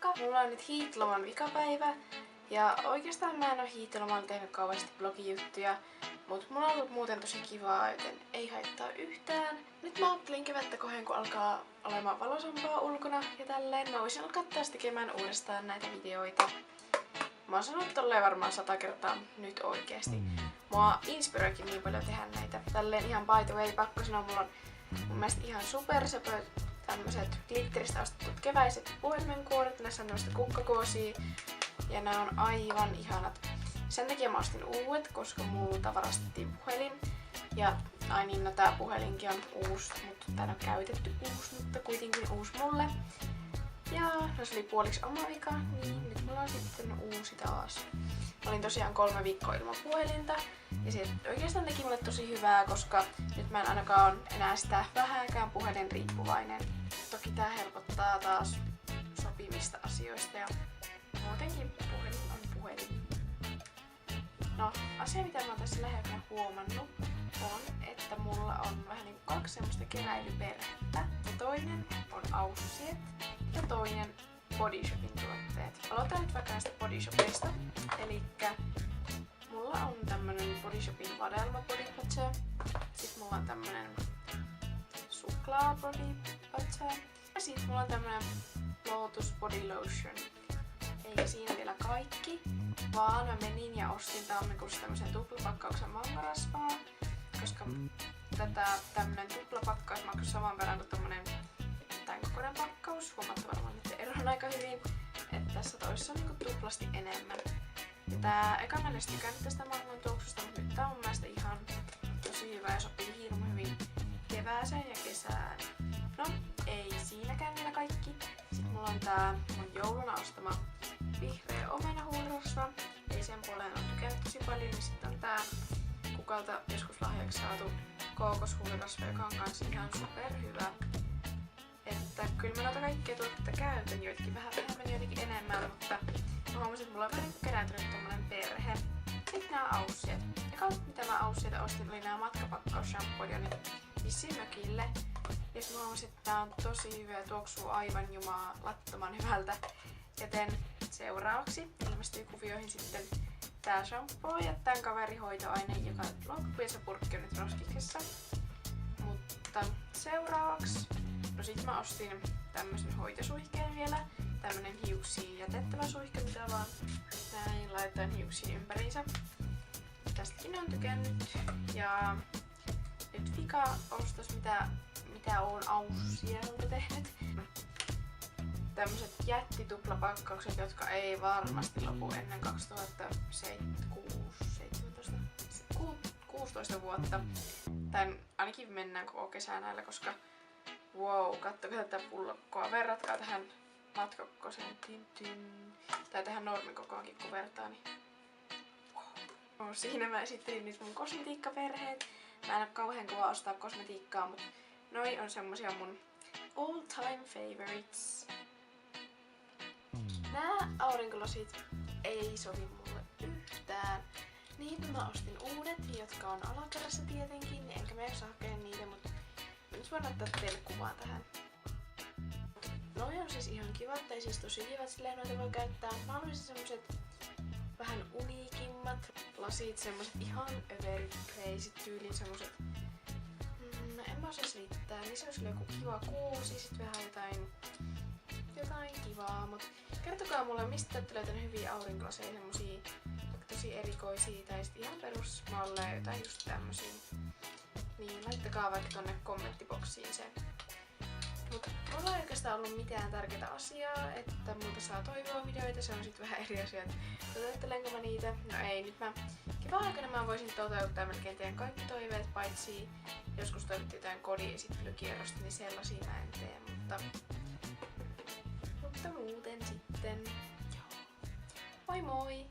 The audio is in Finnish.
moikka! Mulla on nyt hiihtoloman vikapäivä ja oikeastaan mä en oo hiihtolomalla tehnyt kauheasti blogijuttuja, mut mulla on ollut muuten tosi kivaa, joten ei haittaa yhtään. Nyt mä ajattelin kevättä kohden, kun alkaa olemaan valosampaa ulkona ja tälleen. Mä voisin alkaa taas tekemään uudestaan näitä videoita. Mä oon sanonut tolleen varmaan 100 kertaa nyt oikeesti. Mua inspiroikin niin paljon tehdä näitä. Tälleen ihan by the way, pakkosena mulla on mun mielestä ihan supersöpöt tämmöset glitteristä ostetut keväiset puhelimenkuoret. Näissä on tämmöstä kukkakuosia ja nää on aivan ihanat. Sen takia mä ostin uudet, koska multa varastettiin puhelin. Ja ai niin, no tää puhelinkin on uusi, mutta tää on käytetty uusi, mutta kuitenkin uusi mulle. Ja no se oli puoliksi oma vika, niin nyt mulla on sitten uusi taas. Mä olin tosiaan 3 viikkoa ilman puhelinta ja se oikeastaan teki mulle tosi hyvää, koska nyt mä en ainakaan ole enää sitä vähääkään puhelin riippuvainen. Toki tää helpottaa taas sopimista asioista ja muutenkin puhelin on puhelin. No, asia mitä mä oon tässä lähellä huomannut on, että mulla on vähän niinku 2 semmoista keräilyperhettä. Ja toinen on Aussiet ja toinen Body Shopin tuotteet. Aloitan nyt vaikka näistä Body Shopista. Elikkä mulla on tämmönen Body Shopin vadelma body butter. Sitten mulla on tämmönen suklaa body butter. Ja sit mulla on tämmönen Lotus body lotion. Eikä siinä vielä kaikki, vaan mä menin ja ostin tammikuussa tämmösen tuplapakkauksen mangarasvaa. Koska tämmönen tuplapakkaus maksoi saman verran kuin tommonen tän kokoinen pakkaus. Huomaatte varmaan nyt eron aika hyvin, että tässä toisessa on niinku tuplasti enemmän. Ja tää eka mä en tykännyt tästä mangon tuoksusta, mutta nyt tää on mun mielestä ihan tosi hyvä ja sopii hirmu hyvin kevääseen ja kesään. No, ei siinäkään vielä kaikki. Sitten mulla on tää mun jouluna ostama vihreä omenahuulirasva. Ei sen puoleen on tykännyt tosi paljon, niin sitten on tää Kukalta joskus lahjaksi saatu kookoshuulirasva, joka on kans ihan superhyvä. Että kyllä mä noita kaikkia tuotteita käytän, joitakin vähän vähemmän, joitakin enemmän, mutta mä huomasin, että mulla on vähän niinku kerääntynyt tommonen perhe. Sitten nää Aussiet. Eka mitä mä Aussieta ostin oli nää matkapakkausshampoja nyt vissiin mökille. Ja sit mä huomasin, että tää on tosi hyvä ja tuoksuu aivan jumalattoman hyvältä. Joten seuraavaksi ilmestyy kuvioihin sitten tää shampoo ja tän kaverihoitoaine, joka loppuu ja se purkki on nyt roskiksessa. Mutta seuraavaksi, no sit mä ostin tämmösen hoitosuihkeen vielä. Tämmönen hiuksiin jätettävä suihke, mitä vaan näin laitetaan hiuksiin ympäriinsä. Tästäkin on tykännyt. Ja nyt vika ostos, mitä oon Aussielta tehnyt. Tämmöset jättituplapakkaukset, jotka ei varmasti lopu ennen 2016 vuotta. Tän ainakin mennään koko kesää näillä, koska wow, kattokaa tätä pullokkoa. Verratkaa tähän matkakokoiseen tai tähän normikokoonkin kun vertaa, niin wow. No, siinä mä esittelin nyt mun kosmetiikkaperheet. Mä en oo kauhean kova ostaa kosmetiikkaa, mutta noi on semmosia mun all time favorites. Nää aurinkolasit ei sovi mulle yhtään. Niitä mä ostin uudet, jotka on alakerrassa tietenkin, enkä mä jaksa hakea niitä, mutta nyt voin ottaa teille kuvaa tähän. Noi on siis ihan kivat, tai siis tosi kivat, silleen noita voi käyttää. Mä haluaisin semmoset vähän uniikimmat lasit, semmoset ihan very crazy tyylin semmoset. En mä osaa selittää, niin se olisi joku kiva kuusi, sit vähän jotain kivaa, mut kertokaa mulle, mistä te olette löytänyt hyviä aurinkolaseja, semmosia tosi erikoisia tai sit ihan perusmalleja, jotain just tämmösiä. Niin laittakaa vaikka tonne kommenttiboksiin se. Mut mulla ei oikeastaan ollut mitään tärkeää asiaa, että multa saa toivoa videoita, se on sit vähän eri asia, että toteuttelenko mä niitä. No ei, nyt kevään aikana mä voisin toteuttaa melkein teidän kaikki toiveet, paitsi joskus toivotti jotain kodiesittelykierrosta, niin sellaisia mä en tee, mutta muuten sitten joo. Moi moi!